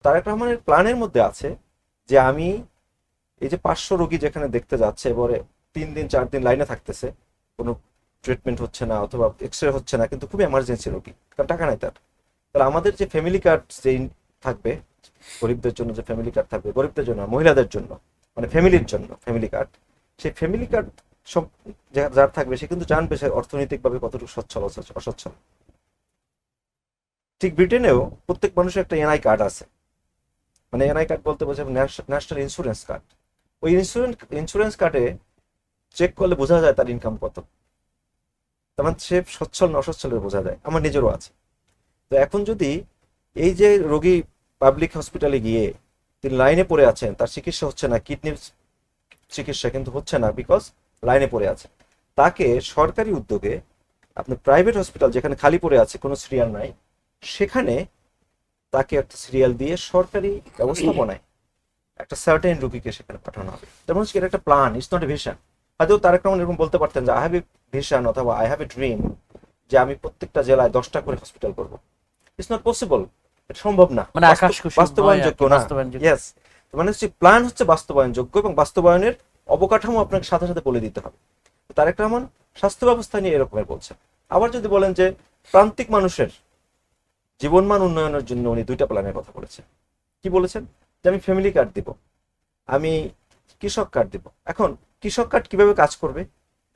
তারেক রহমানের প্ল্যানের মধ্যে আছে যে আমি এই যে 500 রোগী যেখানে দেখতে যাচ্ছে, এবারে 3 দিন 4 দিন লাইনে থাকতেছে, কোনো ট্রিটমেন্ট হচ্ছে না অথবা এক্সরে হচ্ছে না, কিন্তু খুব এমার্জেন্সি রোগী, কারণ টাকা নাই তার। তাহলে আমাদের যে ফ্যামিলি কার্ড যে থাকবে, গরিবদের জন্য যে ফ্যামিলি কার্ড থাকবে, গরিবদের জন্য মহিলাদের জন্য, মানে ফ্যামিলির জন্য ফ্যামিলি কার্ড, সেই ফ্যামিলি কার্ড সব যার থাকবে সে কিন্তু জানবে সে অর্থনৈতিকভাবে কতটুকু সচ্ছল অসচ্ছল। ঠিক ব্রিটেনেও প্রত্যেক মানুষের একটা এনআই কার্ড আছে। মানে এনআই কার্ড বলতে বোঝায় ন্যাশনাল ইন্স্যুরেন্স কার্ড। ওই ইন্স্যুরেন্স কার্ডে চেক করলে বোঝা যায় তার ইনকাম কত, তার মানে সে সচ্ছল না অসচ্ছলের বোঝা যায়। আমার নিজেরও আছে। তো এখন যদি এই যে রোগী পাবলিক হসপিটালে গিয়ে তিনি লাইনে পড়ে আছেন, তার চিকিৎসা হচ্ছে না, কিডনির চিকিৎসা কিন্তু হচ্ছে না বিকজ লাইনে পড়ে আছে, তাকে সরকারি উদ্যোগে আপনি প্রাইভেট হসপিটাল যেখানে খালি পড়ে আছে কোনো সিরিয়াল নাই, সেখানে তাকে একটা সিরিয়াল দিয়ে সরকারি ব্যবস্থাপনায় একটা সার্টেন রুগীকে সেখানে পাঠানো হবে। যেমন হচ্ছে এটা একটা plan, it's not a vision. হয়তো তারেক রহমান এরকম বলতে পারতেন যে আই হ্যাভ এ ভিশন অথবা আই হ্যাভ এ ড্রিম, যে আমি প্রত্যেকটা জেলায় 10টা করে হসপিটাল করবো। ইটস নট পসিবল, এটা সম্ভব না, মানে আকাশ কুসুম নয় আর বাস্তবায়নযোগ্য কি, না। বাস্তবায়নযোগ্য। ইয়েস, মানে হচ্ছে প্ল্যান হচ্ছে বাস্তবায়নযোগ্য এবং বাস্তবায়নের অবকাঠামো আপনাকে সাথে সাথে বলে দিতে হবে। তারেক রহমান স্বাস্থ্য ব্যবস্থা নিয়ে এরকমের বলছেন। আবার যদি বলেন যে প্রান্তিক মানুষের জীবনমান উন্নয়নের জন্য উনি 2টা প্ল্যানের কথা বলেছেন। কি বলেছেন? যে আমি ফ্যামিলি কার্ড দিব, আমি কৃষক কার্ড দিব। এখন কৃষক কার্ড কিভাবে কাজ করবে,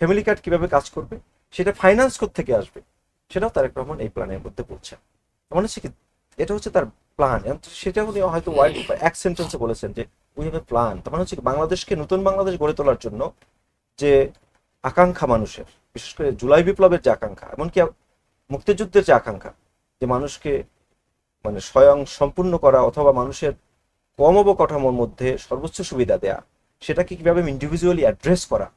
ফ্যামিলি কার্ড কিভাবে কাজ করবে, সেটা ফাইন্যান্স থেকে আসবে, সেটাও তারেক রহমান এই প্ল্যানের মধ্যে বলছেন। মনে হচ্ছে কি এটা হচ্ছে তার প্ল্যান। সেটা উনি হয়তো ওয়ার্ড এক সেন্টেন্সে বলেছেন যে উই হ্যাভ এ প্ল্যান। তার মানে হচ্ছে কি বাংলাদেশকে নতুন বাংলাদেশ গড়ে তোলার জন্য যে আকাঙ্ক্ষা মানুষের, বিশেষ করে জুলাই বিপ্লবের যে আকাঙ্ক্ষা, এমনকি মুক্তিযুদ্ধের যে আকাঙ্ক্ষা, যে মানুষকে মানে স্বয়ং সম্পূর্ণ করা অথবা মানুষের কম অবকাঠামোর মধ্যে সর্বোচ্চ সুবিধা দেয়া, সেটাকে কিভাবে ইন্ডিভিজুয়ালি অ্যাড্রেস করা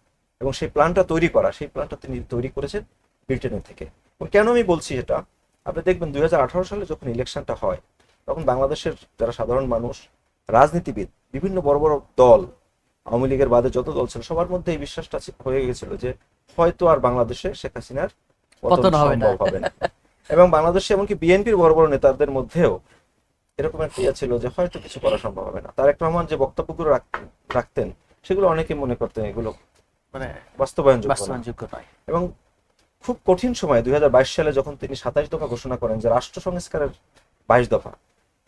এবং সেই প্ল্যানটা তৈরি করা, সেই প্ল্যানটা তিনি তৈরি করেছেন ব্রিটেনের থেকে। এবং কেন আমি বলছি এটা, আপনি দেখবেন 2018 সালে যখন ইলেকশনটা হয়, তখন বাংলাদেশের যারা সাধারণ মানুষ, রাজনীতিবিদ, বিভিন্ন বড় বড় দল, আওয়ামী লীগের বাদে যত দল ছিল সবার মধ্যে এই বিশ্বাসটা হয়ে গেছিল যে হয়তো আর বাংলাদেশে শেখ হাসিনার পতন পতন হবে না। সম্ভব হবে না। এবং বাংলাদেশে এমনকি বিএনপির বড় বড় নেতাদের মধ্যেও এরকম একটা ইয়ে ছিল যে হয়তো কিছু করা সম্ভব হবে না। তারেক রহমান যে বক্তব্যগুলো রাখতেন সেগুলো অনেকে মনে করতেন এগুলো মানে বাস্তবায়নযোগ্য না। বাস্তবায়নযোগ্য নয়। এবং খুব কঠিন সময় 2022 সালে যখন তিনি 27 দফা ঘোষণা করেন যে রাষ্ট্র সংস্কারের 22 দফা,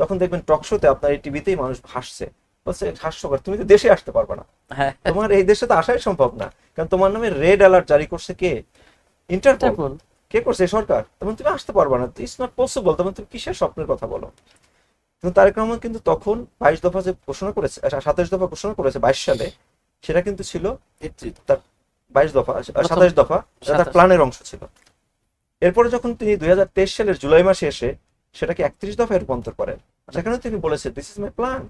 তখন দেখবেন টক শোতে আপনার এই টিভিতেই মানুষ হাসছে, বলছে হাস্যকর, তুমি তো দেশে আসতে পারবে না, হ্যাঁ, তোমার এই দেশে তো আসাই সম্ভব না, কারণ তোমার নামে রেড অ্যালার্ট জারি করছে কে? ইন্টারপোল। ইন্টারপোল। কে করছে? সরকার। তেমন তুমি আসতে পারবে না, ইটস নট পসিবল। তেমন তুমি কিসের স্বপ্নের কথা বলো? কিন্তু তারেক রহমান কিন্তু তখন 22 দফা যে ঘোষণা করেছে, 27 দফা ঘোষণা করেছে 22 সালে, সেটা কিন্তু ছিল তার 22 দফা, 27 দফা সেটা তার 27 প্ল্যানের অংশ ছিল। এরপরে যখন তিনি 2023 সালের জুলাই মাসে এসে সেটাকে 31 দফায় রূপান্তর করেন, সেখানে তিনি বলেছেন দিস ইজ মাই প্ল্যান।